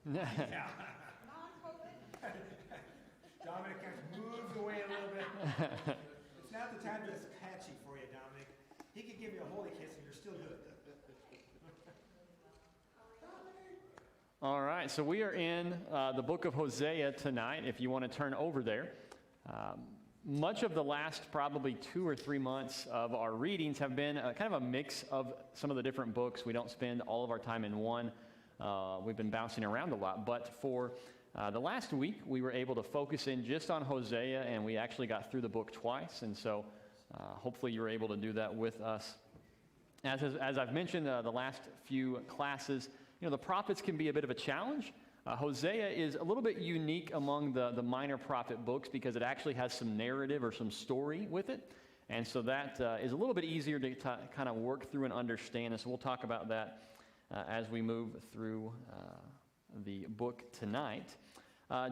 Yeah. Dominic kind of moves away a little bit. It's not the time that's patchy for you, Dominic. He could give you a holy kiss and you're still good. All right, so we are in the book of Hosea tonight, if you want to turn over there. Much of the last probably 2 or 3 months of our readings have been kind of a mix of some of the different books. We don't spend all of our time in one. We've been bouncing around a lot, but for the last week, we were able to focus in just on Hosea, and we actually got through the book twice, and so hopefully you were able to do that with us. As I've mentioned the last few classes, the prophets can be a bit of a challenge. Hosea is a little bit unique among the minor prophet books because it actually has some narrative or some story with it, and so that is a little bit easier to kind of work through and understand, and so we'll talk about that as we move through the book tonight.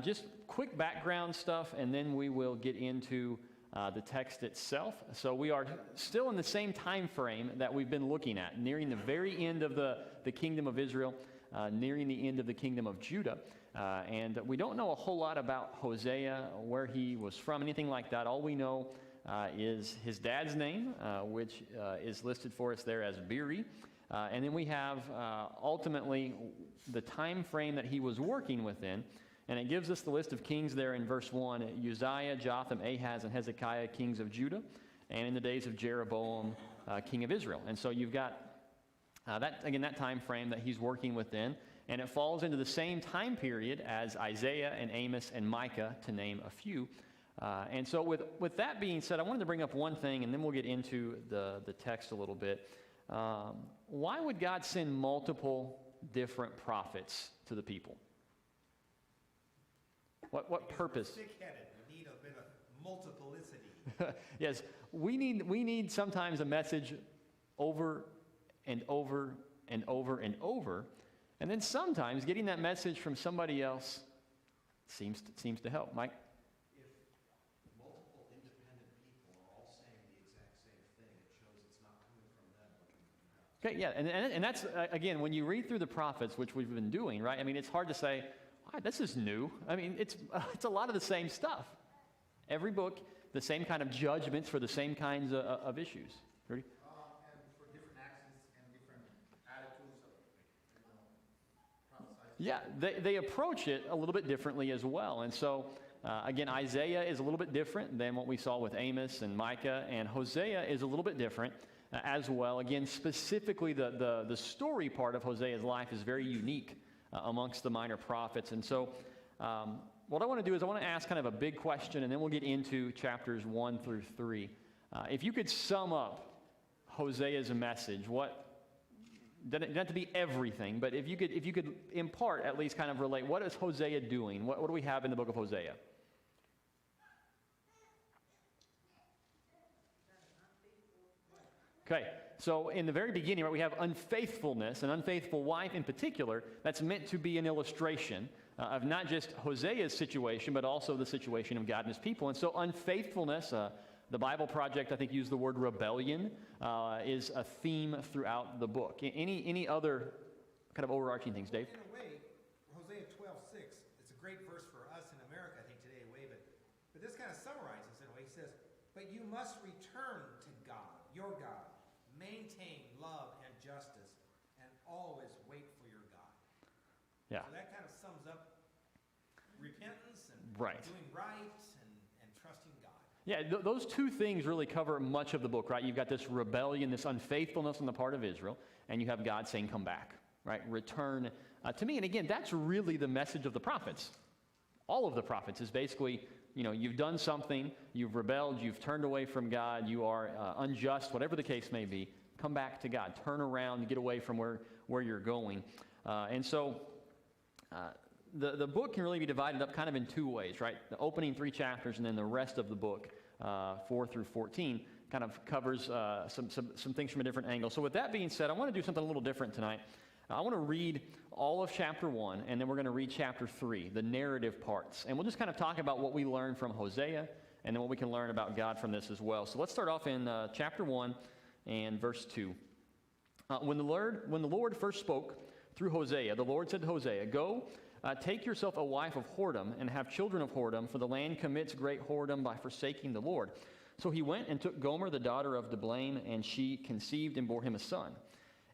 Just quick background stuff, and then we will get into the text itself. So we are still in the same time frame that we've been looking at, nearing the very end of the kingdom of Israel, nearing the end of the kingdom of Judah. And we don't know a whole lot about Hosea, where he was from, anything like that. All we know is his dad's name, which is listed for us there as Beri. And then we have ultimately the time frame that he was working within. And it gives us the list of kings there in verse 1, Uzziah, Jotham, Ahaz, and Hezekiah, kings of Judah, and in the days of Jeroboam, king of Israel. And so you've got that time frame that he's working within, and it falls into the same time period as Isaiah and Amos and Micah, to name a few. And so with that being said, I wanted to bring up one thing, and then we'll get into the text a little bit. Why would God send multiple different prophets to the people? What purpose? Thick-headed. We need a bit of multiplicity. Yes, we need sometimes a message over and over and over and over, and then sometimes getting that message from somebody else seems to help. Mike? If multiple independent people are all saying the exact same thing, it shows it's not coming from them, but coming from God. Okay, yeah, and that's, again, when you read through the prophets, which we've been doing, right? I mean, it's hard to say, this is new. I mean, it's a lot of the same stuff. Every book, the same kind of judgments for the same kinds of issues. Ready? And for different accents and different attitudes of prophesying. Yeah, they approach it a little bit differently as well. And so, again, Isaiah is a little bit different than what we saw with Amos and Micah, and Hosea is a little bit different as well. Again, specifically the story part of Hosea's life is very unique amongst the minor prophets. And so what I want to do is I want to ask kind of a big question, and then we'll get into chapters 1 through 3. If you could sum up Hosea's message, doesn't have to be everything, but if you could impart, at least kind of relate, what is Hosea doing? What do we have in the book of Hosea? Okay, so in the very beginning, right, we have unfaithfulness, an unfaithful wife in particular, that's meant to be an illustration of not just Hosea's situation, but also the situation of God and his people. And so unfaithfulness, the Bible Project, I think, used the word rebellion, is a theme throughout the book. Any other kind of overarching things, Dave? In a way, Hosea 12:6, it's a great verse for us in America, I think, today, but this kind of summarizes it in a way. He says, but you must return to God, your God. Maintain love and justice, and always wait for your God. Yeah. So that kind of sums up repentance and right. doing right and trusting God. Yeah, those two things really cover much of the book, right? You've got this rebellion, this unfaithfulness on the part of Israel, and you have God saying, come back, right? Return to me. And again, that's really the message of the prophets. All of the prophets is basically, you've done something, you've rebelled, you've turned away from God, you are unjust, whatever the case may be, come back to God. Turn around and get away from where you're going. And so the book can really be divided up kind of in two ways, right? The opening 3 chapters and then the rest of the book, 4 through 14, kind of covers some things from a different angle. So with that being said, I want to do something a little different tonight. I want to read all of chapter 1, and then we're going to read chapter 3, the narrative parts. And we'll just kind of talk about what we learned from Hosea, and then what we can learn about God from this as well. So let's start off in chapter 1 and verse 2. When the Lord first spoke through Hosea, the Lord said to Hosea, "Go, take yourself a wife of whoredom and have children of whoredom, for the land commits great whoredom by forsaking the Lord. So he went and took Gomer, the daughter of Diblaim, and she conceived and bore him a son.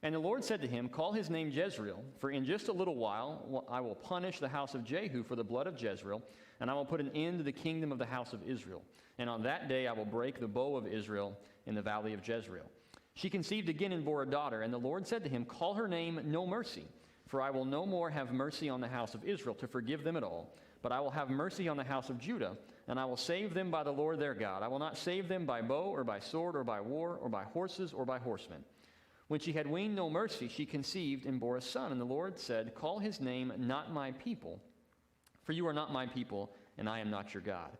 And the Lord said to him, call his name Jezreel, for in just a little while I will punish the house of Jehu for the blood of Jezreel, and I will put an end to the kingdom of the house of Israel. And on that day I will break the bow of Israel in the valley of Jezreel. She conceived again and bore a daughter, and the Lord said to him, call her name No Mercy, for I will no more have mercy on the house of Israel to forgive them at all, but I will have mercy on the house of Judah, and I will save them by the Lord their God. I will not save them by bow or by sword or by war or by horses or by horsemen. When she had weaned No Mercy, she conceived and bore a son, and the Lord said, call his name Not My People, for you are not my people, and I am not your God.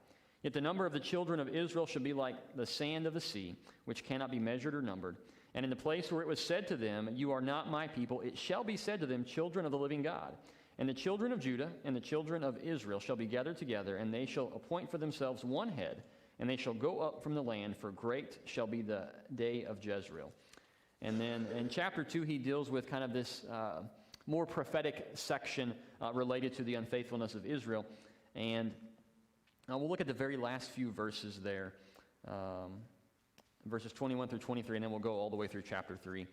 Yet the number of the children of Israel shall be like the sand of the sea, which cannot be measured or numbered. And in the place where it was said to them, you are not my people, it shall be said to them, children of the living God. And the children of Judah and the children of Israel shall be gathered together, and they shall appoint for themselves one head, and they shall go up from the land, for great shall be the day of Jezreel. And then in chapter 2, he deals with kind of this more prophetic section related to the unfaithfulness of Israel. And we'll look at the very last few verses there, verses 21 through 23, and then we'll go all the way through chapter 3.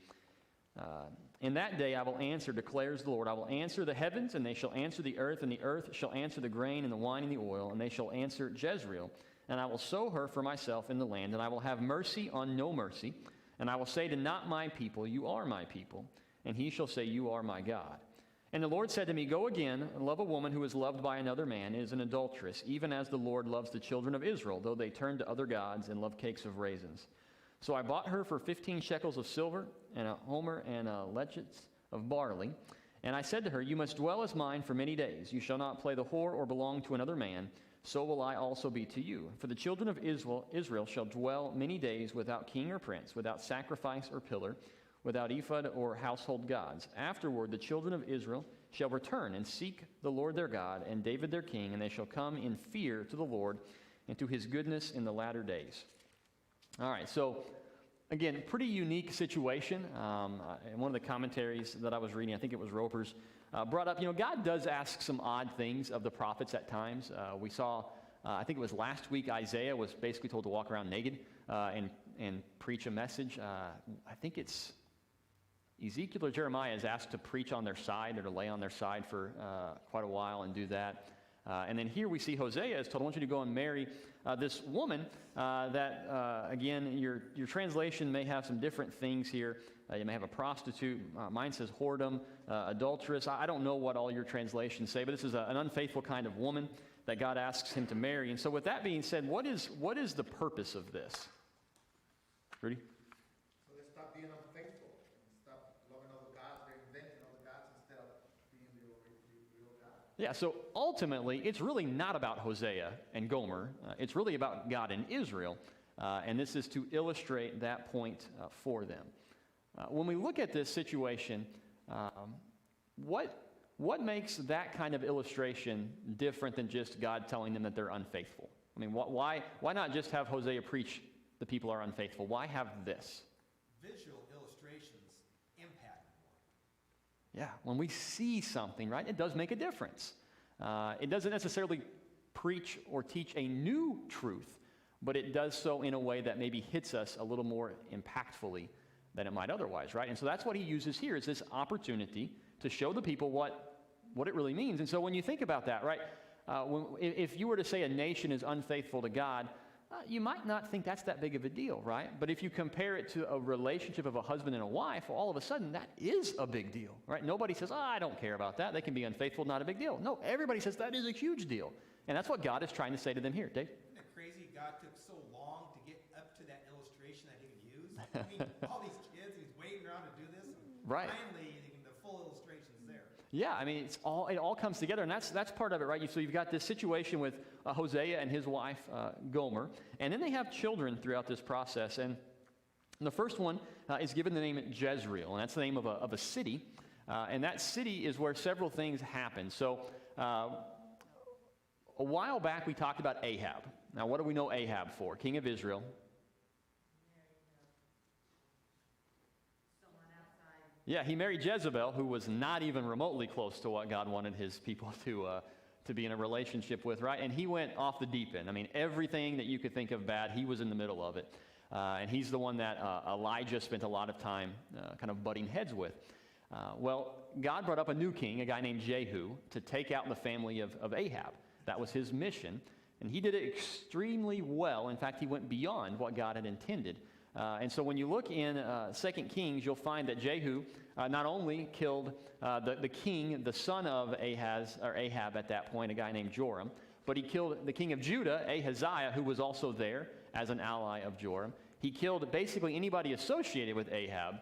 In that day I will answer, declares the Lord. I will answer the heavens, and they shall answer the earth, and the earth shall answer the grain and the wine and the oil, and they shall answer Jezreel. And I will sow her for myself in the land, and I will have mercy on No Mercy. And I will say to not my people, you are my people. And he shall say, you are my God. And the Lord said to me, go again, and love a woman who is loved by another man, is an adulteress, even as the Lord loves the children of Israel, though they turn to other gods and love cakes of raisins. So I bought her for 15 shekels of silver, and a homer and a lechitz of barley. And I said to her, you must dwell as mine for many days. You shall not play the whore or belong to another man. So will I also be to you. For the children of Israel shall dwell many days without king or prince, without sacrifice or pillar, without ephod or household gods. Afterward the children of Israel shall return and seek the Lord their God and David their king, and they shall come in fear to the Lord and to his goodness in the latter days. All right, so again, pretty unique situation. In one of the commentaries that I was reading, I think it was Roper's, brought up, God does ask some odd things of the prophets at times. We saw, I think it was last week, Isaiah was basically told to walk around naked and preach a message. I think it's Ezekiel or Jeremiah is asked to preach on their side or to lay on their side for quite a while and do that. And then here we see Hosea is told, I want you to go and marry this woman that, again, your translation may have some different things here. You may have a prostitute. Mine says whoredom, adulteress. I don't know what all your translations say, but this is an unfaithful kind of woman that God asks him to marry. And so with that being said, what is the purpose of this? Rudy? So they stop being unfaithful. Stop loving other gods. They're inventing other gods instead of being the real God. Yeah, so ultimately, it's really not about Hosea and Gomer. It's really about God and Israel. And this is to illustrate that point for them. When we look at this situation, what makes that kind of illustration different than just God telling them that they're unfaithful? I mean, why not just have Hosea preach the people are unfaithful? Why have this? Visual illustrations impact more. Yeah, when we see something, right, it does make a difference. It doesn't necessarily preach or teach a new truth, but it does so in a way that maybe hits us a little more impactfully than it might otherwise, right? And so that's what he uses here, is this opportunity to show the people what it really means. And so when you think about that, right, if you were to say a nation is unfaithful to God, you might not think that's that big of a deal, right? But if you compare it to a relationship of a husband and a wife, well, all of a sudden that is a big deal, right? Nobody says, I don't care about that. They can be unfaithful, not a big deal. No, everybody says that is a huge deal. And that's what God is trying to say to them here. Dave? Isn't it crazy God took so long to get up to that illustration that he could use? I mean, all these kids, he's waiting around to do this. And Right. Finally, the full illustration's there. Yeah, I mean, it all comes together, and that's part of it, right? So you've got this situation with Hosea and his wife, Gomer, and then they have children throughout this process. And the first one is given the name Jezreel, and that's the name of a city. And that city is where several things happen. So a while back, we talked about Ahab. Now, what do we know Ahab for? King of Israel. Someone outside Yeah, he married Jezebel, who was not even remotely close to what God wanted his people to be in a relationship with, right? And he went off the deep end. I mean, everything that you could think of bad, he was in the middle of it. And he's the one that Elijah spent a lot of time kind of butting heads with. Well, God brought up a new king, a guy named Jehu, to take out the family of Ahab. That was his mission, and he did it extremely well. In fact, he went beyond what God had intended. And so when you look in 2 Kings, you'll find that Jehu not only killed the king, the son of Ahab at that point, a guy named Joram, but he killed the king of Judah, Ahaziah, who was also there as an ally of Joram. He killed basically anybody associated with Ahab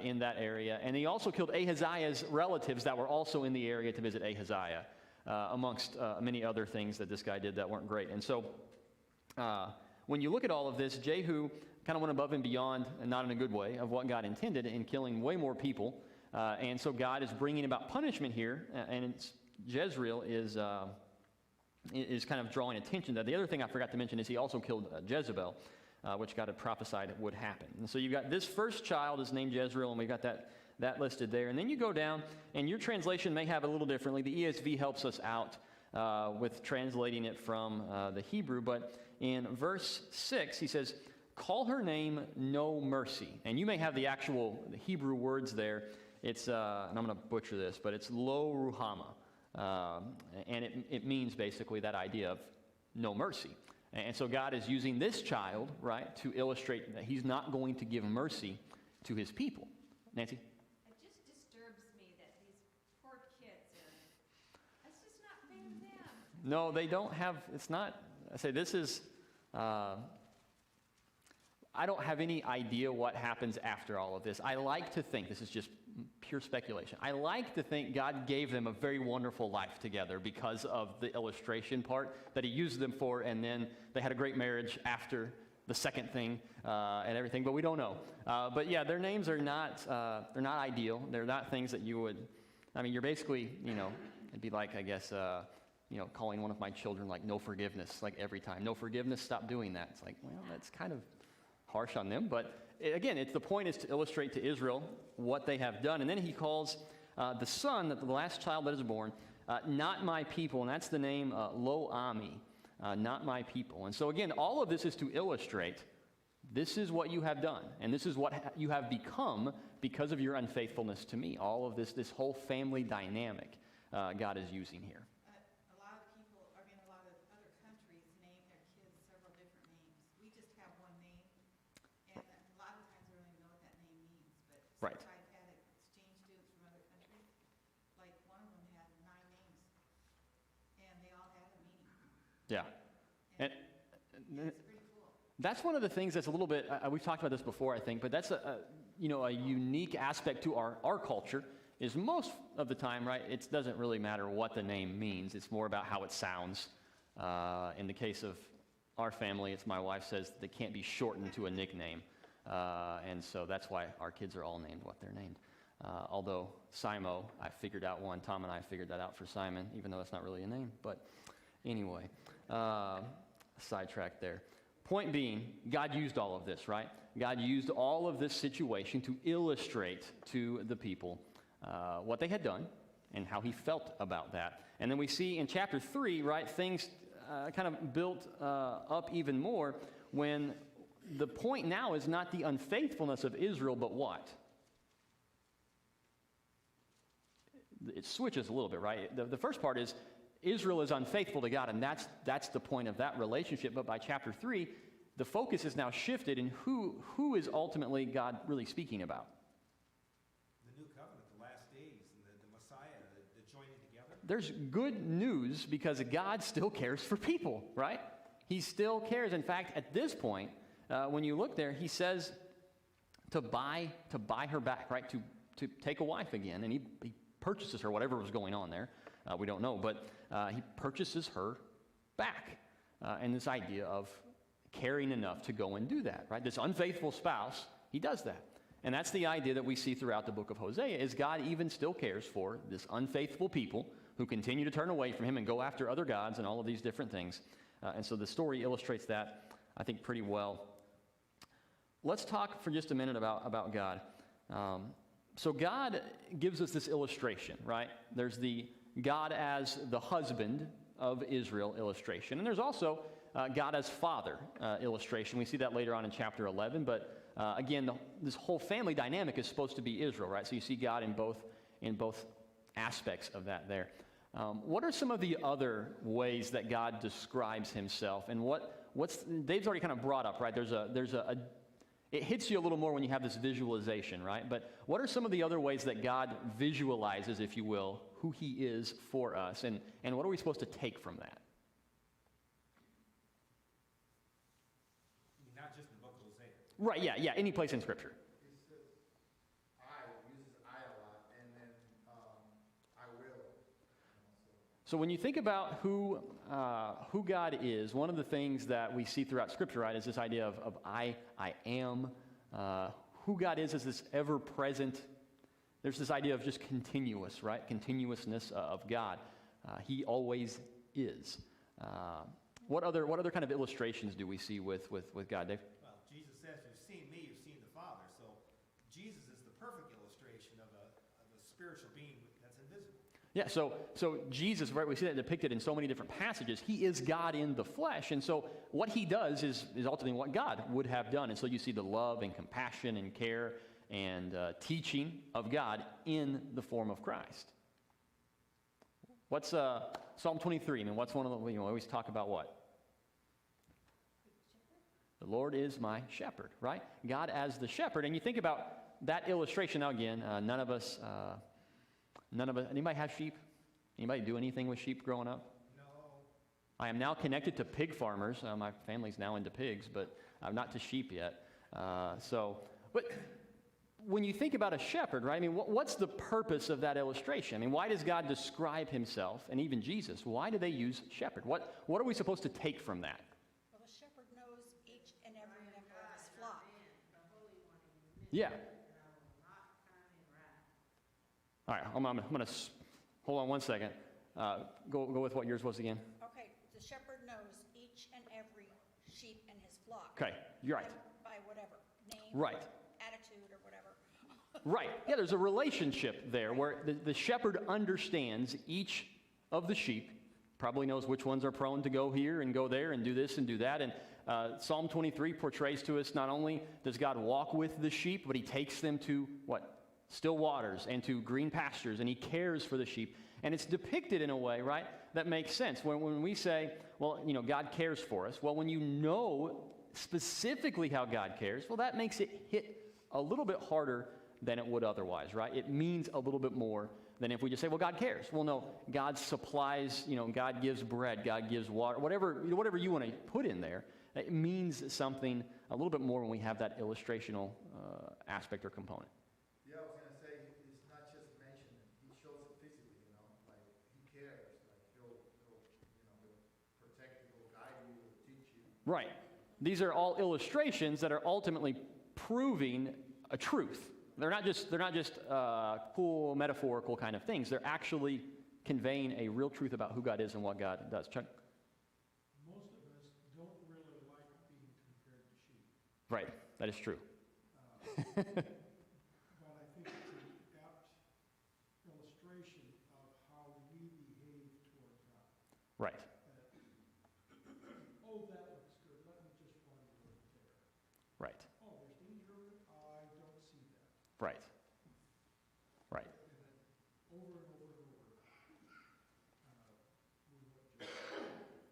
in that area, and he also killed Ahaziah's relatives that were also in the area to visit Ahaziah, amongst many other things that this guy did that weren't great. And so when you look at all of this, Jehu kind of went above and beyond, and not in a good way, of what God intended in killing way more people. And so God is bringing about punishment here, and Jezreel is kind of drawing attention to that. The other thing I forgot to mention is he also killed Jezebel, which God had prophesied would happen. And so you've got this first child is named Jezreel, and we got that listed there. And then you go down, and your translation may have it a little differently. The ESV helps us out with translating it from the Hebrew. But in verse 6, he says, "Call her name No Mercy." And you may have the actual Hebrew words there. It's, and I'm going to butcher this, but it's Lo Ruhama. And it means basically that idea of no mercy. And so God is using this child, right, to illustrate that he's not going to give mercy to his people. Nancy? It just disturbs me that these poor kids that's just not fair to them. No, they don't have, it's not, I say this is, I don't have any idea what happens after all of this. I like to think, this is just pure speculation, I like to think God gave them a very wonderful life together because of the illustration part that he used them for, and then they had a great marriage after the second thing and everything, but we don't know. But yeah, their names are not, they're not ideal. They're not things that you would, I mean, you're basically, it'd be like, I guess, calling one of my children like no forgiveness, like every time. No forgiveness, stop doing that. It's like, well, that's kind of harsh on them, but again, the point is to illustrate to Israel what they have done. And then he calls the son, the last child that is born, not my people, and that's the name Lo Ami, not my people. And so again, all of this is to illustrate this is what you have done, and this is what you have become because of your unfaithfulness to me. All of this whole family dynamic God is using here. A lot of people, a lot of other countries name their kids several different names. We just have one name, and a lot of times we don't even know what that name means. But Right. since I've had exchange students from other countries, like one of them had 9 names, and they all had a meaning. Yeah. And It's pretty cool. that's one of the things that's a little bit, we've talked about this before, I think, but that's a unique aspect to our culture, is most of the time, right, it doesn't really matter what the name means. It's more about how it sounds. In the case of our family, it's my wife says they can't be shortened to a nickname. And so that's why our kids are all named what they're named. Although Simo, I figured out one. Tom and I figured that out for Simon, even though that's not really a name. But anyway, sidetrack there. Point being, God used all of this, right? God used all of this situation to illustrate to the people what they had done and how he felt about that. And then we see in chapter 3, right, things kind of built up even more when the point now is not the unfaithfulness of Israel, but what? It switches a little bit, right? The first part is Israel is unfaithful to God, and that's the point of that relationship. But by chapter 3, the focus is now shifted in who is ultimately God really speaking about. The new covenant, the last days, and the Messiah, the joining together. There's good news because God still cares for people, right? He still cares. In fact, at this point, when you look there, he says to buy her back, right? To take a wife again, and he purchases her, whatever was going on there. We don't know, but he purchases her back. And this idea of caring enough to go and do that, right? This unfaithful spouse, he does that. And that's the idea that we see throughout the book of Hosea, is God even still cares for this unfaithful people who continue to turn away from him and go after other gods and all of these different things. And so the story illustrates that, I think, pretty well. Let's talk for just a minute about God. So God gives us this illustration, right? There's the God as the husband of Israel illustration. And there's also God as father illustration. We see that later on in chapter 11. But again, this whole family dynamic is supposed to be Israel, right? So you see God in both aspects of that there. What are some of the other ways that God describes himself? And what's Dave's already kind of brought up, right? It hits you a little more when you have this visualization, right? But what are some of the other ways that God visualizes, if you will, who he is for us? And what are we supposed to take from that? Not just the book of Hosea. Right, yeah, any place in Scripture. He says, uses I a lot, and then I will. So when you think about who God is, one of the things that we see throughout Scripture, right, is this idea of I am. Who God is this ever-present. There's this idea of just continuous, right? Continuousness of God. He always is. What other kind of illustrations do we see with God, Dave? Well, Jesus says, you've seen me, you've seen the Father. So Jesus is the perfect illustration of a spiritual being that's invisible. Yeah, so Jesus, right, we see that depicted in so many different passages. He is God in the flesh. And so what he does is ultimately what God would have done. And so you see the love and compassion and care and teaching of God in the form of Christ. What's Psalm 23? I mean, what's one of the, we always talk about what? The Lord is my shepherd, right? God as the shepherd. And you think about that illustration. Now again, none of us, anybody have sheep? Anybody do anything with sheep growing up? No. I am now connected to pig farmers. My family's now into pigs, but I'm not to sheep yet. But when you think about a shepherd, right? I mean, what's the purpose of that illustration? I mean, why does God describe himself, and even Jesus? Why do they use shepherd? What are we supposed to take from that? Well, the shepherd knows each and every member of his flock. Yeah. All right, I'm going to hold on one second. Go with what yours was again. Okay, the shepherd knows each and every sheep in his flock. Okay, you're right. By whatever name, Right. attitude, or whatever. Right. Yeah, there's a relationship there where the shepherd understands each of the sheep, probably knows which ones are prone to go here and go there and do this and do that. And Psalm 23 portrays to us not only does God walk with the sheep, but he takes them to what? Still waters and to green pastures, and he cares for the sheep. And it's depicted in a way, right, that makes sense. When we say, well, God cares for us, well, when you know specifically how God cares, well, that makes it hit a little bit harder than it would otherwise, right? It means a little bit more than if we just say, well, God cares. Well, no, God supplies, God gives bread, God gives water, whatever you want to put in there. It means something a little bit more when we have that illustrational aspect or component. Yeah, I was going to say, it's not just mentioned, he shows it physically, like he cares, like he'll protect you, he'll guide you, he'll teach you. Right. These are all illustrations that are ultimately proving a truth. They're not just cool metaphorical kind of things. They're actually conveying a real truth about who God is and what God does. Chuck? Most of us don't really like being compared to sheep. Right. That is true. But I think it's an apt illustration of how we behave toward God. Right. Oh, that looks good. Let me just run over there. Right. Oh, there's danger over there. I don't see that. Right. Right. And then over and over and over.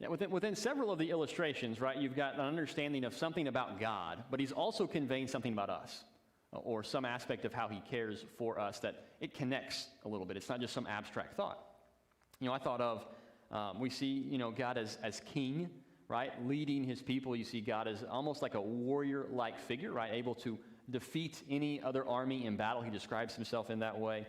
Yeah, within several of the illustrations, right, you've got an understanding of something about God, but he's also conveying something about us, or some aspect of how he cares for us, that it connects a little bit. It's not just some abstract thought. I thought of, we see, God as king, right, leading his people. You see God as almost like a warrior-like figure, right, able to defeat any other army in battle. He describes himself in that way.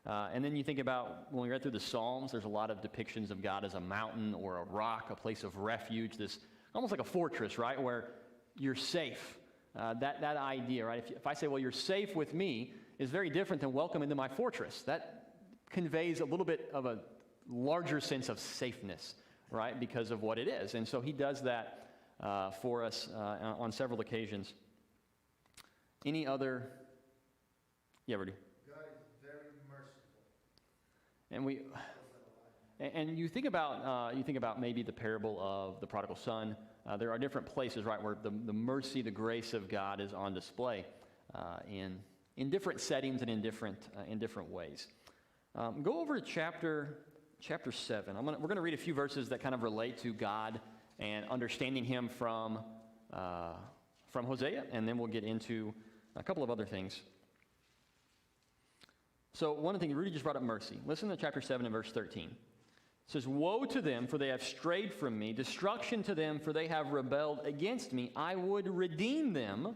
And then you think about, when we read through the Psalms, there's a lot of depictions of God as a mountain or a rock, a place of refuge, this almost like a fortress, right, where you're safe. That idea, right? If I say, well, you're safe with me, is very different than welcome into my fortress. That conveys a little bit of a larger sense of safeness, right, because of what it is. And so he does that for us on several occasions. Any other? Yeah, Rudy. God And you think about maybe the parable of the prodigal son. There are different places, right, where the mercy, the grace of God is on display in different settings and in different ways. Go over to chapter 7. We're going to read a few verses that kind of relate to God and understanding Him from Hosea, and then we'll get into a couple of other things. So one of the things, Rudy just brought up mercy. Listen to chapter 7 and verse 13. It says, "Woe to them, for they have strayed from me. Destruction to them, for they have rebelled against me. I would redeem them,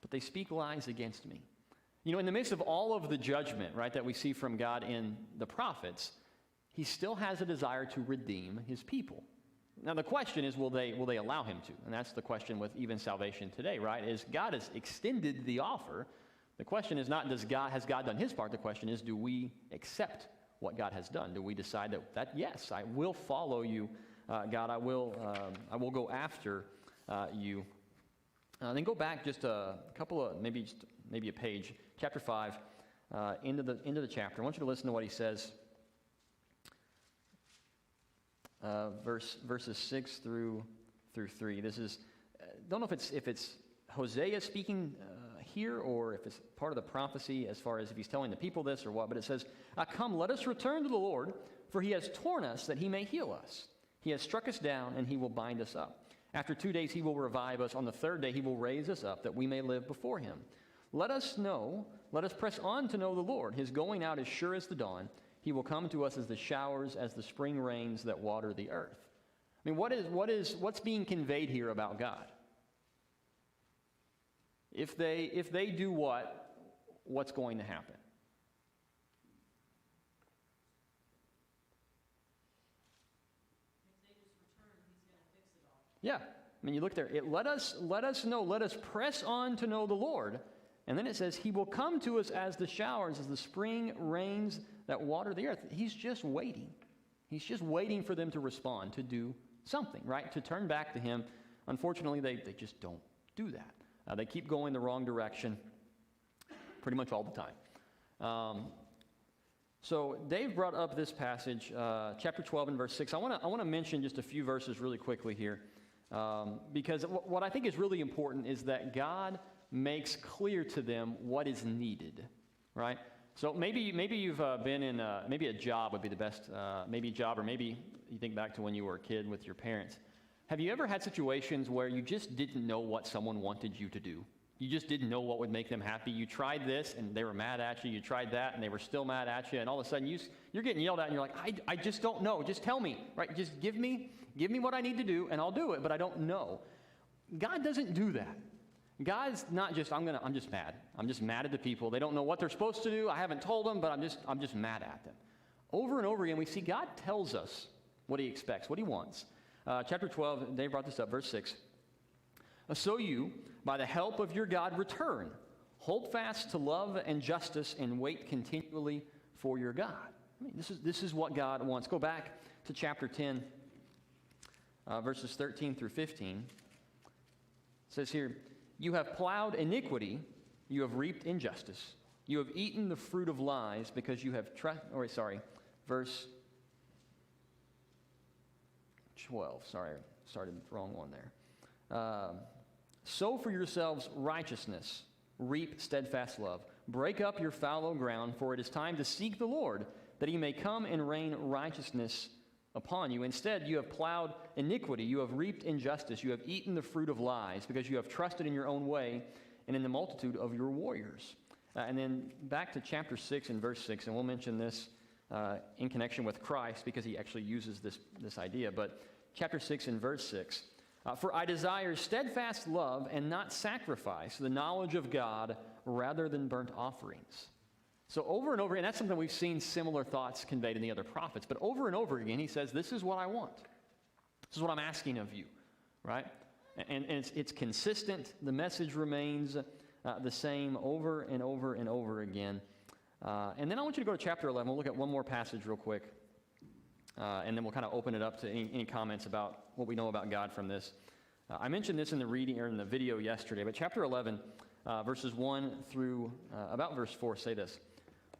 but they speak lies against me." You know, in the midst of all of the judgment, right, that we see from God in the prophets, He still has a desire to redeem His people. Now, the question is, will they allow Him to? And that's the question with even salvation today, right? Is God has extended the offer. The question is not, has God done His part? The question is, do we accept what God has done? Do we decide that yes, I will follow you, God, I will go after you. Then go back just a couple of, maybe a page, chapter 5, into the chapter. I want you to listen to what he says, verses 6 through 3. This is, don't know if it's Hosea speaking here, or if it's part of the prophecy as far as if he's telling the people this or what, but it says, "Come, let us return to the Lord, for He has torn us that He may heal us. He has struck us down, and He will bind us up. After 2 days He will revive us. On the third day He will raise us up, that we may live before Him. Let us press on to know the Lord. His going out is sure as the dawn. He will come to us as the showers, as the spring rains that water the earth." I mean, what's being conveyed here about God? If they do what's going to happen? If they just return, He's going to fix it all. Yeah. I mean, you look there. Let us press on to know the Lord. And then it says, He will come to us as the showers, as the spring rains that water the earth. He's just waiting. He's just waiting for them to respond, to do something, right? To turn back to Him. Unfortunately, they just don't do that. They keep going the wrong direction pretty much all the time. So Dave brought up this passage, chapter 12 and verse 6. I want to mention just a few verses really quickly here, because what I think is really important is that God makes clear to them what is needed, right? So maybe you've been in, maybe a job would be the best, maybe a job, or maybe you think back to when you were a kid with your parents. Have you ever had situations where you just didn't know what someone wanted you to do? You just didn't know what would make them happy. You tried this, and they were mad at you. You tried that, and they were still mad at you. And all of a sudden, you're getting yelled at, and you're like, I just don't know. Just tell me, right? Just give me what I need to do, and I'll do it, but I don't know. God doesn't do that. God's not just, I'm just mad. I'm just mad at the people. They don't know what they're supposed to do. I haven't told them, but I'm just mad at them. Over and over again, we see God tells us what He expects, what He wants. Chapter 12, Dave brought this up, verse 6. "So you, by the help of your God, return. Hold fast to love and justice, and wait continually for your God." I mean, this is what God wants. Go back to chapter 10, verses 13 through 15. It says here, "You have plowed iniquity, you have reaped injustice. You have eaten the fruit of lies, because you have verse 12. Sorry, I started the wrong one there. "Sow for yourselves righteousness, reap steadfast love. Break up your fallow ground, for it is time to seek the Lord, that He may come and rain righteousness upon you. Instead, you have plowed iniquity, you have reaped injustice, you have eaten the fruit of lies, because you have trusted in your own way and in the multitude of your warriors." And then back to chapter 6 and verse 6, and we'll mention this in connection with Christ, because he actually uses this idea. But chapter 6 and verse 6, "For I desire steadfast love and not sacrifice, the knowledge of God rather than burnt offerings." So over and over, and that's something we've seen similar thoughts conveyed in the other prophets, but over and over again, he says, this is what I want. This is what I'm asking of you, right? And it's consistent. The message remains the same over and over and over again. And then I want you to go to chapter 11. We'll look at one more passage real quick, and then we'll kind of open it up to any comments about what we know about God from this. I mentioned this in the reading or in the video yesterday, but chapter 11, verses 1 through about verse 4 say this: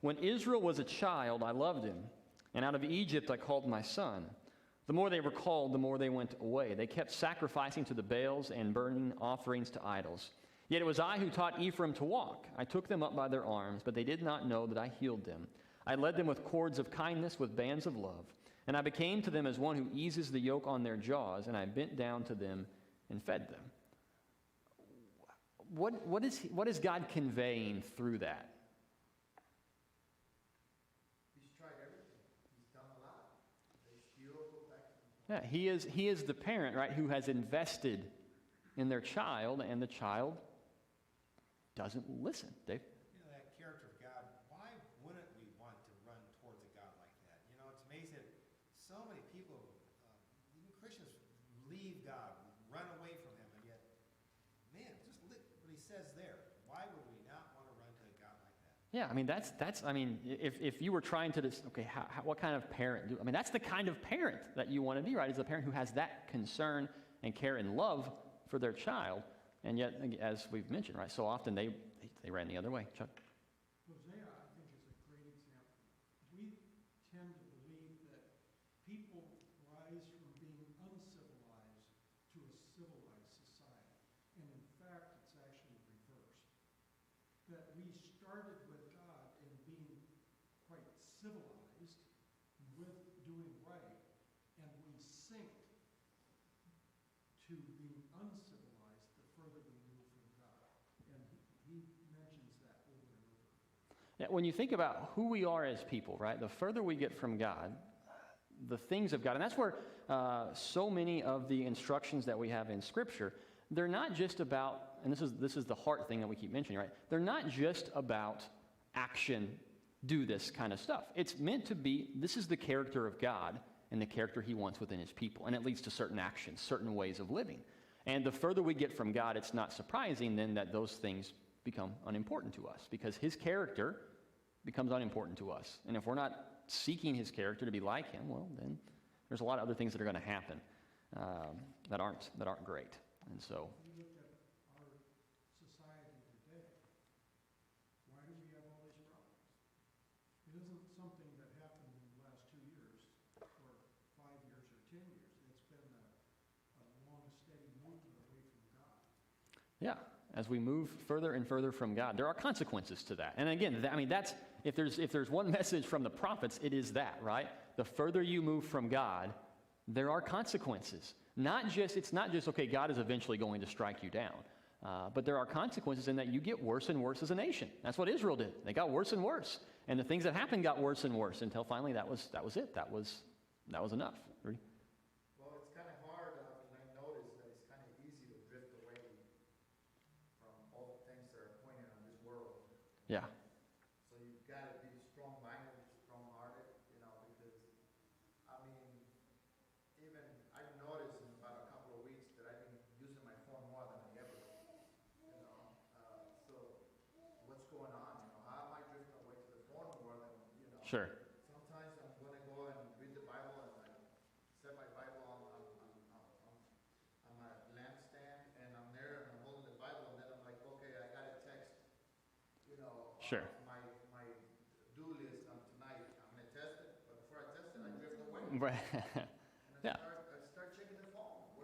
"When Israel was a child, I loved him. And out of Egypt I called my son. The more they were called, the more they went away. They kept sacrificing to the Baals and burning offerings to idols. Yet it was I who taught Ephraim to walk. I took them up by their arms, but they did not know that I healed them. I led them with cords of kindness, with bands of love. And I became to them as one who eases the yoke on their jaws, and I bent down to them and fed them. What is God conveying through that? He's tried everything. He's done a lot. They still go back to him. Yeah, he is the parent, right, who has invested in their child, and the child doesn't listen. Dave? You know, that character of God, why wouldn't we want to run towards a God like that? You know, it's amazing that so many people, even Christians, leave God, run away from him, and yet, man, just look what he says there. Why would we not want to run to a God like that? Yeah, I mean, if you were trying to, what kind of parent that's the kind of parent that you want to be, right? Is a parent who has that concern and care and love for their child. And yet, as we've mentioned, right, so often they ran the other way. Chuck? Hosea, I think, is a great example. We tend to believe that people rise from being uncivilized to a civilized society. And in fact, it's actually reversed. That we started with God in being quite civilized with doing right, and we sink to being uncivilized the further we move from God. And he mentions that over and over. Yeah, when you think about who we are as people, right, the further we get from God, the things of God, and that's where so many of the instructions that we have in Scripture, they're not just about, and this is the heart thing that we keep mentioning, right? They're not just about action, do this kind of stuff. It's meant to be, this is the character of God and the character he wants within his people, and it leads to certain actions, certain ways of living. And the further we get from God, it's not surprising then that those things become unimportant to us, because his character becomes unimportant to us. And if we're not seeking his character to be like him, well, then there's a lot of other things that are going to happen that aren't great. And so, If you look at our society today, why do we have all these problems? It isn't something that happened in the last 2 years, or 5 years, or 10 years. It's been a long, steady movement away from God. yeah, as we move further and further from God, there are consequences to that. And again, that's if there's one message from the prophets, it is that, right? The further you move from God, there are consequences. It's not just, okay, God is eventually going to strike you down. But there are consequences in that you get worse and worse as a nation. That's what Israel did. They got worse and worse. And the things that happened got worse and worse until finally that was it. That was enough. Rudy? Well, it's kind of hard, and I noticed that it's kind of easy to drift away from all the things that are pointed on this world. Yeah. So you've got to be strong-minded, strong-hearted, because, even I've noticed in about a couple of weeks that I've been using my phone more than I ever do. So what's going on? How am I drifting away to the phone more than, Sure. Sometimes I'm going to go and read the Bible, and I set my Bible on my lampstand, and I'm there, and I'm holding the Bible, and then I'm like, okay, I got a text, Sure. my do list on tonight. I'm going to test it, but before I test it, I drift away. Right. And Yeah. I start checking the phone. How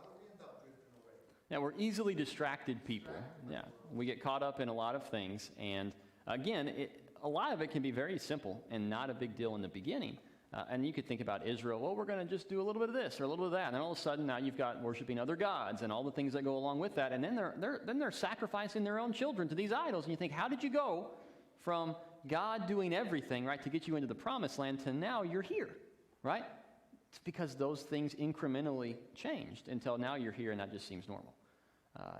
do we end up drifting away? Yeah, we're easily distracted people. Yeah, we get caught up in a lot of things. And again, a lot of it can be very simple and not a big deal in the beginning. And you could think about Israel, well, we're going to just do a little bit of this or a little bit of that. And then all of a sudden now you've got worshiping other gods and all the things that go along with that. And then they're sacrificing their own children to these idols. And you think, how did you go from God doing everything, right, to get you into the promised land to now you're here, right? It's because those things incrementally changed until now you're here and that just seems normal.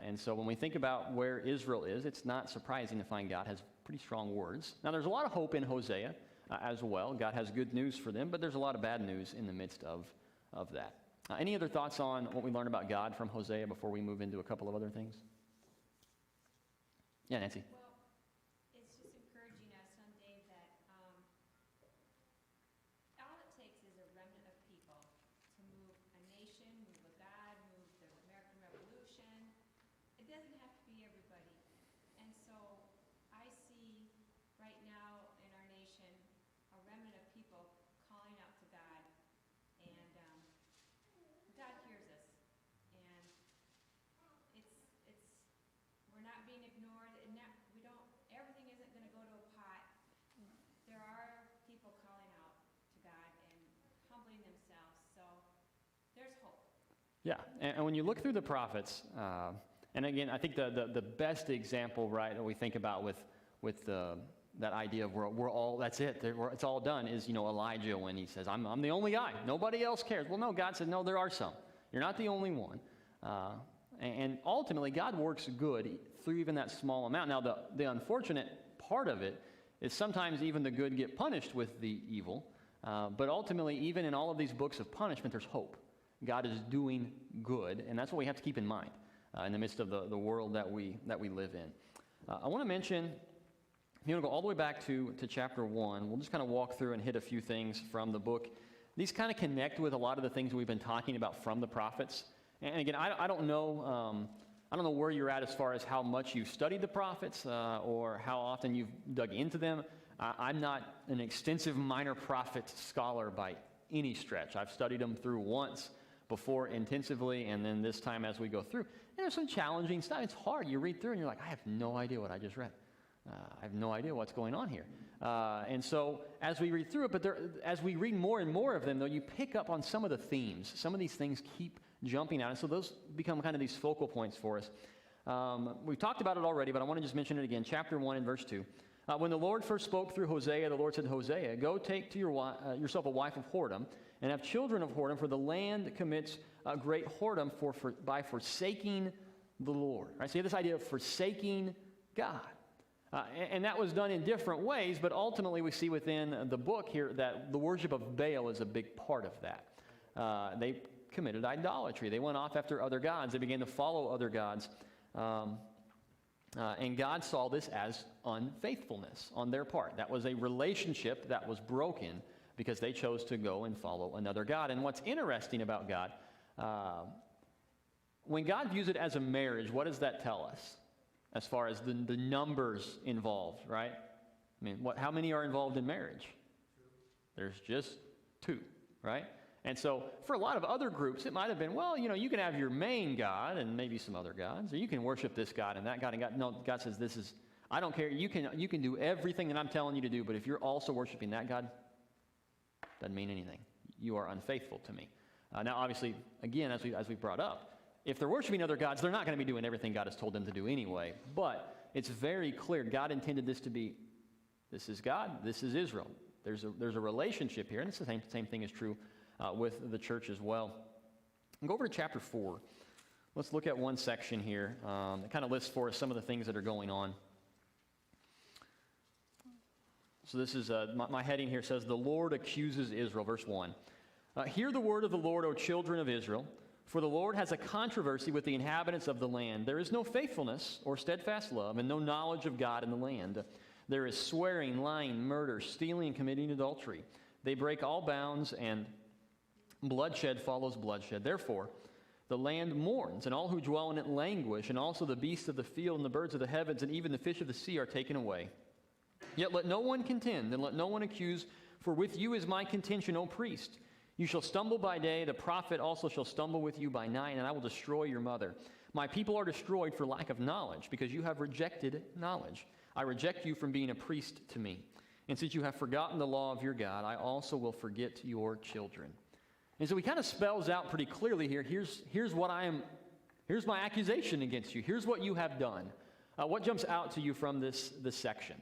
And so when we think about where Israel is, it's not surprising to find God has pretty strong words. Now there's a lot of hope in Hosea as well. God has good news for them, but there's a lot of bad news in the midst of that. Any other thoughts on what we learned about God from Hosea before we move into a couple of other things? Yeah, Nancy. Well, it's just encouraging us someday that all it takes is a remnant of people to move a nation, move a God, move the American Revolution. It doesn't have to be everybody. And so I see right now in our nation a remnant of people Yeah, and when you look through the prophets, and again, I think the best example, right, that we think about with that idea of we're all, that's it, it's all done, is, Elijah when he says, I'm the only guy, nobody else cares. Well, no, God said, no, there are some. You're not the only one. And ultimately, God works good through even that small amount. Now, the unfortunate part of it is sometimes even the good get punished with the evil. But ultimately, even in all of these books of punishment, there's hope. God is doing good, and that's what we have to keep in mind in the midst of the world that we live in. I want to mention, if you want to go all the way back to chapter 1, we'll just kind of walk through and hit a few things from the book. These kind of connect with a lot of the things we've been talking about from the prophets. And again, I don't know where you're at as far as how much you've studied the prophets or how often you've dug into them. I'm not an extensive minor prophet scholar by any stretch. I've studied them through once before intensively, and then this time as we go through. And there's some challenging stuff. It's hard. You read through and you're like, I have no idea what I just read. I have no idea what's going on here. And so as we read through it, but as we read more and more of them, though, you pick up on some of the themes. Some of these things keep jumping out, and so those become kind of these focal points for us. We've talked about it already, but I want to just mention it again. Chapter 1 and verse 2. When the Lord first spoke through Hosea, the Lord said to Hosea, go take to yourself a wife of whoredom, and have children of whoredom, for the land commits a great whoredom by forsaking the Lord. Right? So you have this idea of forsaking God. And that was done in different ways, but ultimately we see within the book here that the worship of Baal is a big part of that. They committed idolatry. They went off after other gods. They began to follow other gods. And God saw this as unfaithfulness on their part. That was a relationship that was broken because they chose to go and follow another God. And what's interesting about God, when God views it as a marriage, what does that tell us as far as the numbers involved, right? I mean, how many are involved in marriage? There's just 2, right? And so for a lot of other groups, it might have been, well, you can have your main God and maybe some other gods, or you can worship this God and that God. And God, no, God says, I don't care. You can do everything that I'm telling you to do, but if you're also worshiping that God, doesn't mean anything. You are unfaithful to me. Now, obviously, again, as we brought up, if they're worshiping other gods, they're not going to be doing everything God has told them to do anyway. But it's very clear God intended this to be, this is God, this is Israel. There's a relationship here, and it's the same thing is true with the church as well. And go over to chapter 4. Let's look at one section here that kind of lists for us some of the things that are going on. So this is, my heading here says, the Lord accuses Israel, verse 1. Hear the word of the Lord, O children of Israel, for the Lord has a controversy with the inhabitants of the land. There is no faithfulness or steadfast love, and no knowledge of God in the land. There is swearing, lying, murder, stealing, and committing adultery. They break all bounds, and bloodshed follows bloodshed. Therefore, the land mourns, and all who dwell in it languish, and also the beasts of the field and the birds of the heavens, and even the fish of the sea are taken away. Yet let no one contend, and let no one accuse, for with you is my contention, O priest. You shall stumble by day, the prophet also shall stumble with you by night, and I will destroy your mother. My people are destroyed for lack of knowledge, because you have rejected knowledge. I reject you from being a priest to me. And since you have forgotten the law of your God, I also will forget your children. And so he kind of spells out pretty clearly here, here's my accusation against you. Here's what you have done. What jumps out to you from this section?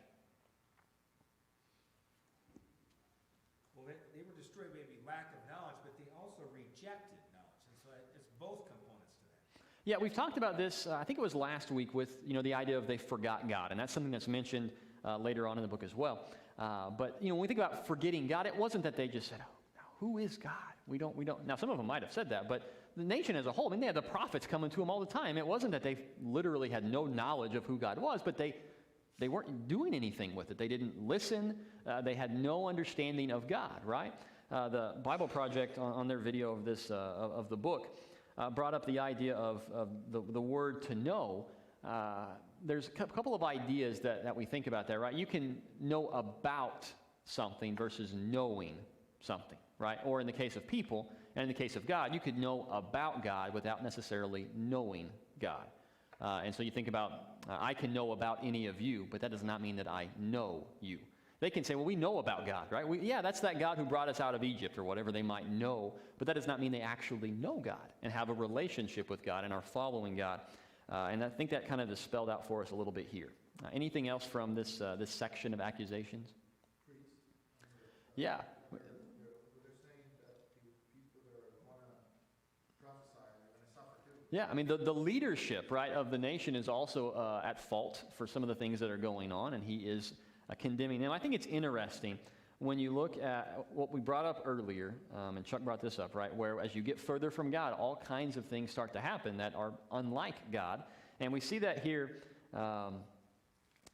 Well, they were destroyed maybe lack of knowledge, but they also rejected knowledge. And so it's both components to that. Yeah, we've talked about this, I think it was last week, with the idea of they forgot God. And that's something that's mentioned later on in the book as well. But when we think about forgetting God, it wasn't that they just said, oh, who is God? We don't. Now, some of them might have said that, but the nation as a whole, they had the prophets coming to them all the time. It wasn't that they literally had no knowledge of who God was, but they weren't doing anything with it. They didn't listen. They had no understanding of God, right? The Bible Project on their video of this of the book brought up the idea of the word to know. There's a couple of ideas that we think about there, right? You can know about something versus knowing something, right? Or in the case of people, and in the case of God, you could know about God without necessarily knowing God. And so you think about, I can know about any of you, but that does not mean that I know you. They can say, well, we know about God, right? Yeah, that's that God who brought us out of Egypt or whatever they might know, but that does not mean they actually know God and have a relationship with God and are following God. And I think that kind of is spelled out for us a little bit here. Anything else from this section of accusations? Yeah. They're saying that the people that are going to prophesy are going to suffer too. Yeah, I mean, the leadership, right, of the nation is also at fault for some of the things that are going on, and he is condemning them. I think it's interesting when you look at what we brought up earlier, and Chuck brought this up, right, where as you get further from God, all kinds of things start to happen that are unlike God. And we see that here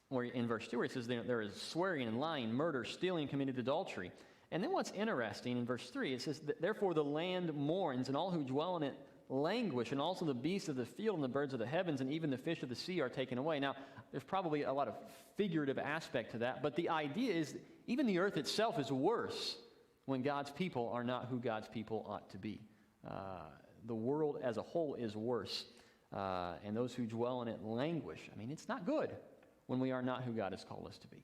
where in verse 2 where it says there is swearing and lying, murder, stealing, committed adultery. And then what's interesting in verse 3, it says, therefore the land mourns, and all who dwell in it languish, and also the beasts of the field and the birds of the heavens and even the fish of the sea are taken away. Now, there's probably a lot of figurative aspect to that, but the idea is even the earth itself is worse when God's people are not who God's people ought to be. The world as a whole is worse, and those who dwell in it languish. I mean, it's not good when we are not who God has called us to be.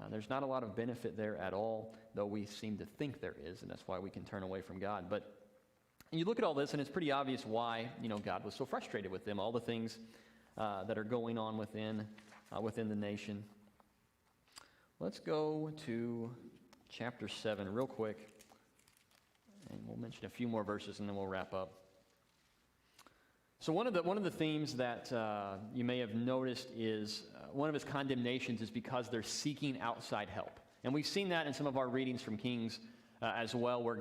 There's not a lot of benefit there at all, though we seem to think there is, and that's why we can turn away from God. But you look at all this, and it's pretty obvious why, God was so frustrated with them, all the things that are going on within the nation. Let's go to chapter 7 real quick, and we'll mention a few more verses, and then we'll wrap up. So one of the themes that you may have noticed is one of his condemnations is because they're seeking outside help. And we've seen that in some of our readings from Kings as well, where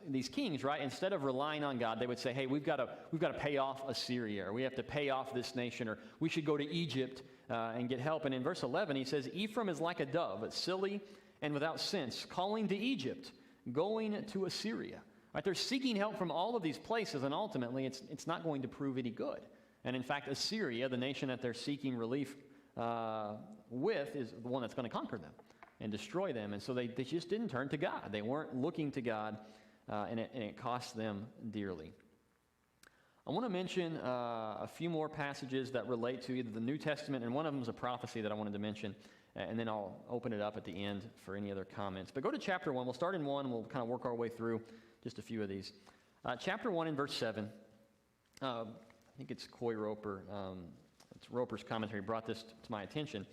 these kings, right, instead of relying on God, they would say, hey, we've got to pay off Assyria, or we have to pay off this nation, or we should go to Egypt and get help. And in verse 11, he says, Ephraim is like a dove, but silly and without sense, calling to Egypt, going to Assyria. Right, they're seeking help from all of these places, and ultimately it's not going to prove any good. And in fact, Assyria, the nation that they're seeking relief with, is the one that's going to conquer them and destroy them. And so they just didn't turn to God. They weren't looking to God, and it cost them dearly. I want to mention a few more passages that relate to either the New Testament, and one of them is a prophecy that I wanted to mention, and then I'll open it up at the end for any other comments. But go to chapter 1. We'll start in 1, and we'll kind of work our way through just a few of these. Chapter 1 in verse 7. I think it's Coy Roper. It's Roper's commentary brought this to my attention.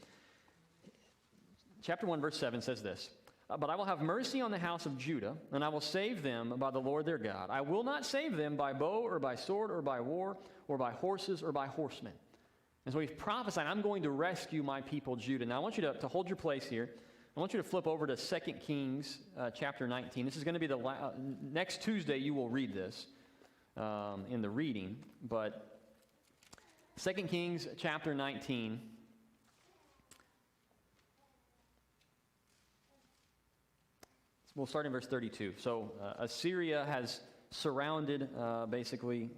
Chapter 1 verse 7 says this, but I will have mercy on the house of Judah, and I will save them by the Lord their God. I will not save them by bow or by sword or by war or by horses or by horsemen. And so he's prophesying, I'm going to rescue my people Judah. Now I want you to hold your place here. I want you to flip over to 2 Kings chapter 19. This is going to be next Tuesday you will read this in the reading. But 2 Kings chapter 19. We'll start in verse 32. So Assyria has surrounded basically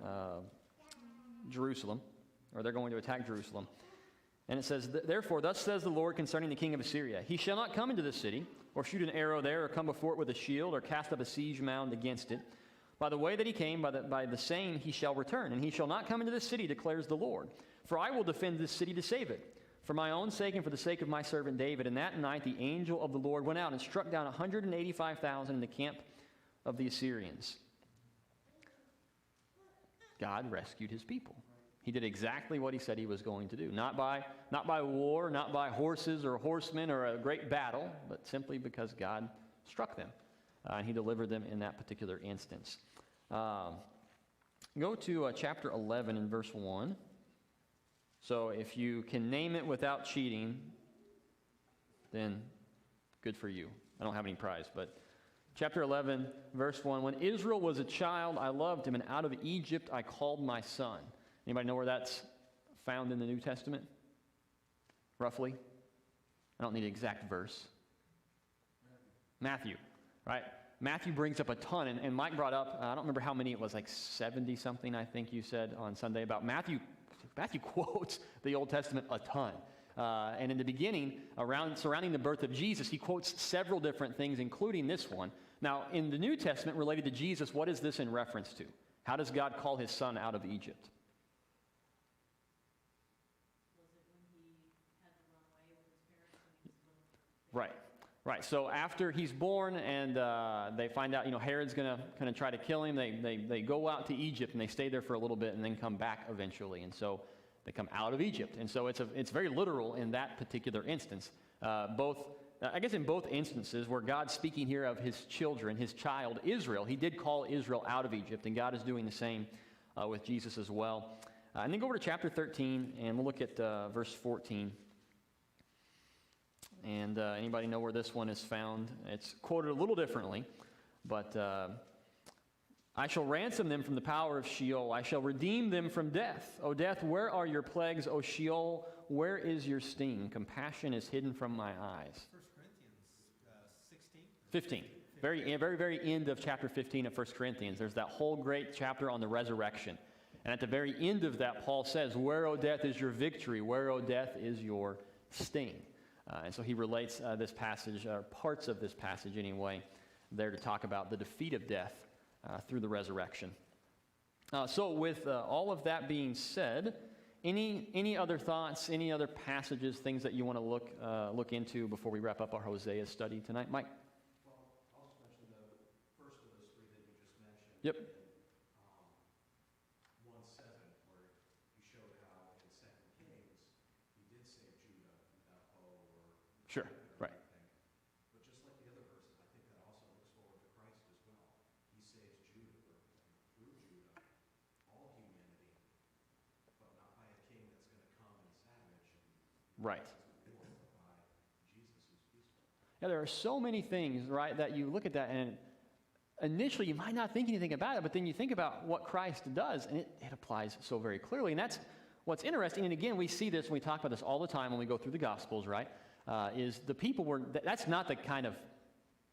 Jerusalem, or they're going to attack Jerusalem. And it says, therefore, thus says the Lord concerning the king of Assyria, he shall not come into the city, or shoot an arrow there, or come before it with a shield, or cast up a siege mound against it. By the way that he came, by the same he shall return, and he shall not come into the city, declares the Lord. For I will defend this city to save it, for my own sake and for the sake of my servant David. And that night the angel of the Lord went out and struck down 185,000 in the camp of the Assyrians. God rescued his people. He did exactly what he said he was going to do. Not by war, not by horses or horsemen or a great battle, but simply because God struck them. And he delivered them in that particular instance. Go to chapter 11 and verse 1. So if you can name it without cheating, then good for you. I don't have any prize, but chapter 11, verse 1. When Israel was a child, I loved him, and out of Egypt I called my son. Anybody know where that's found in the New Testament? Roughly? I don't need an exact verse. Matthew, right? Matthew brings up a ton, and Mike brought up, I don't remember how many it was, like 70-something, I think you said on Sunday, about Matthew. Matthew quotes the Old Testament a ton. And in the beginning, surrounding the birth of Jesus, he quotes several different things, including this one. Now, in the New Testament related to Jesus, what is this in reference to? How does God call his son out of Egypt? Was it when he had to run away with his parents when he was little? Right. Right, so after he's born and they find out, Herod's going to try to kill him, they go out to Egypt and they stay there for a little bit and then come back eventually. And so they come out of Egypt. And so it's very literal in that particular instance. I guess in both instances where God's speaking here of his children, his child Israel, he did call Israel out of Egypt, and God is doing the same with Jesus as well. And then go over to chapter 13, and we'll look at verse 14. And anybody know where this one is found? It's quoted a little differently, but I shall ransom them from the power of Sheol. I shall redeem them from death. O death, where are your plagues? O Sheol, where is your sting? Compassion is hidden from my eyes. 1 Corinthians 16? 15. Very end of chapter 15 of 1 Corinthians. There's that whole great chapter on the resurrection. And at the very end of that, Paul says, where, O death, is your victory? Where, O death, is your sting? And so he relates this passage, or parts of this passage anyway, there to talk about the defeat of death through the resurrection. So with all of that being said, any other thoughts, any other passages, things that you want to look into before we wrap up our Hosea study tonight? Mike? Well, I'll just mention the first of those three that you just mentioned. Yep. 1:7, where you showed how in 2 Kings, he did save Judah without bow or Sure, right. anything. But just like the other verses, I think that also looks forward to Christ as well. He saves Judah, or through Judah, all humanity, but not by a king that's going to come and savage and Right. war, but by Jesus who's peaceful. Yeah, there are so many things, right, that you look at that and initially you might not think anything about it, but then you think about what Christ does, and it applies so very clearly. And that's what's interesting. And again, we see this, and we talk about this all the time when we go through the Gospels, right, is the people that's not the kind of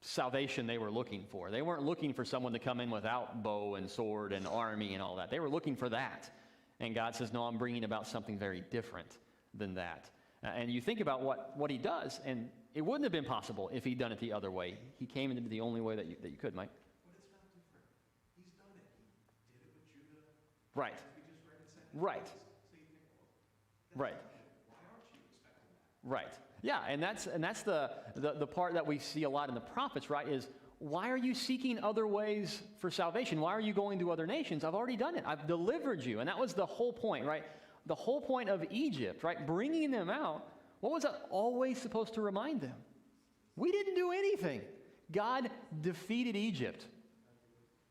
salvation they were looking for. They weren't looking for someone to come in without bow and sword and army and all that. They were looking for that. And God says, no, I'm bringing about something very different than that. And you think about what he does, and it wouldn't have been possible if he'd done it the other way. He came into the only way that you could, Mike. But it's not different. He's done it. He did it with Judah. Right. As we just read in 2 Right. Kings. So you think, well, that's Right. not it. Why aren't you expecting that? Right. Yeah, and that's the part that we see a lot in the prophets, right, is why are you seeking other ways for salvation? Why are you going to other nations? I've already done it. I've delivered you. And that was the whole point, right? The whole point of Egypt, right? Bringing them out, what was that always supposed to remind them? We didn't do anything. God defeated Egypt.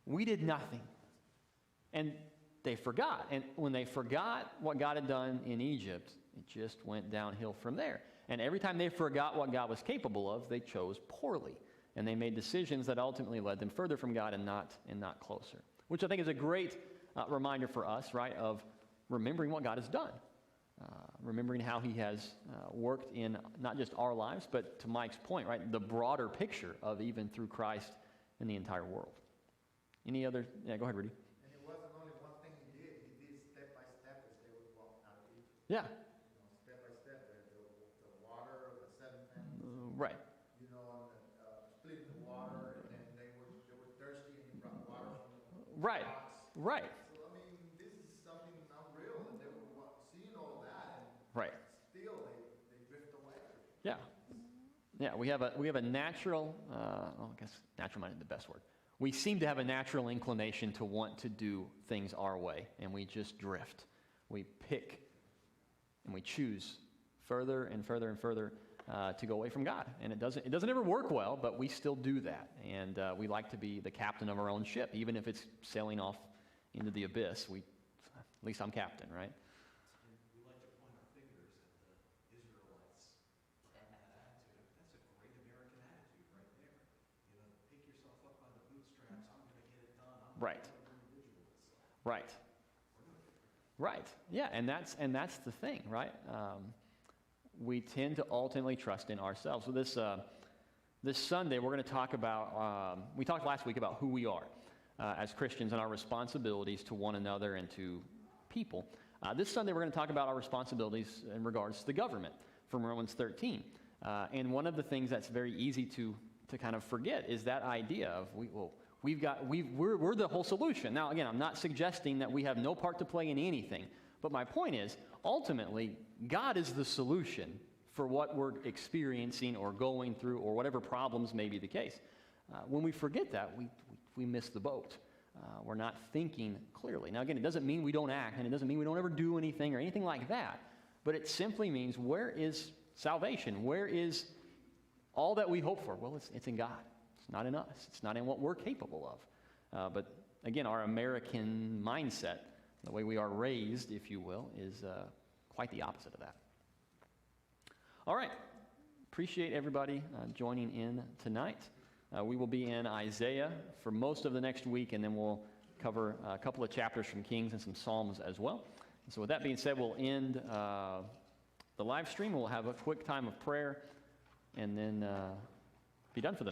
We did nothing. And they forgot. And when they forgot what God had done in Egypt, it just went downhill from there. And every time they forgot what God was capable of, they chose poorly. And they made decisions that ultimately led them further from God and not closer. Which I think is a great reminder for us, right, of remembering what God has done. Remembering how he has worked in not just our lives, but to Mike's point, right, the broader picture of even through Christ in the entire world. Any other? Yeah, go ahead, Rudy. And it wasn't only one thing he did step by step as they would walk out of Egypt. Yeah. Step by step, the water, the seven famines. Right. Splitting the water, and then they were thirsty, and he brought water from the Right. rocks. Right. So, I mean, this is something unreal, and they were seeing all that, and Right. still they drift away. Yeah. Yeah, we have a natural, I guess natural might be the best word. We seem to have a natural inclination to want to do things our way, and we just drift. We pick and we choose further and further and further to go away from God. And it doesn't ever work well, but we still do that. And we like to be the captain of our own ship, even if it's sailing off into the abyss. At least I'm captain, right? And we like to point our fingers at the Israelites having that attitude. That's a great American attitude right there. You know, pick yourself up by the bootstraps. I'm going to get it done. I'm Right. going to individualist. Right. Right. Yeah, and that's the thing, right? We tend to ultimately trust in ourselves. So this Sunday, we're going to talk about. We talked last week about who we are as Christians and our responsibilities to one another and to people. This Sunday, we're going to talk about our responsibilities in regards to the government from Romans 13. And one of the things that's very easy to kind of forget is that idea of we're the whole solution. Now, again, I'm not suggesting that we have no part to play in anything, but my point is, ultimately, God is the solution for what we're experiencing or going through or whatever problems may be the case. When we forget that, we miss the boat. We're not thinking clearly. Now, again, it doesn't mean we don't act, and it doesn't mean we don't ever do anything or anything like that, but it simply means, where is salvation? Where is all that we hope for? Well, it's in God. It's not in us. It's not in what we're capable of. But again, our American mindset, the way we are raised, if you will, is quite the opposite of that. All right. Appreciate everybody joining in tonight. We will be in Isaiah for most of the next week, and then we'll cover a couple of chapters from Kings and some Psalms as well. And so with that being said, we'll end the live stream. We'll have a quick time of prayer and then be done for the night.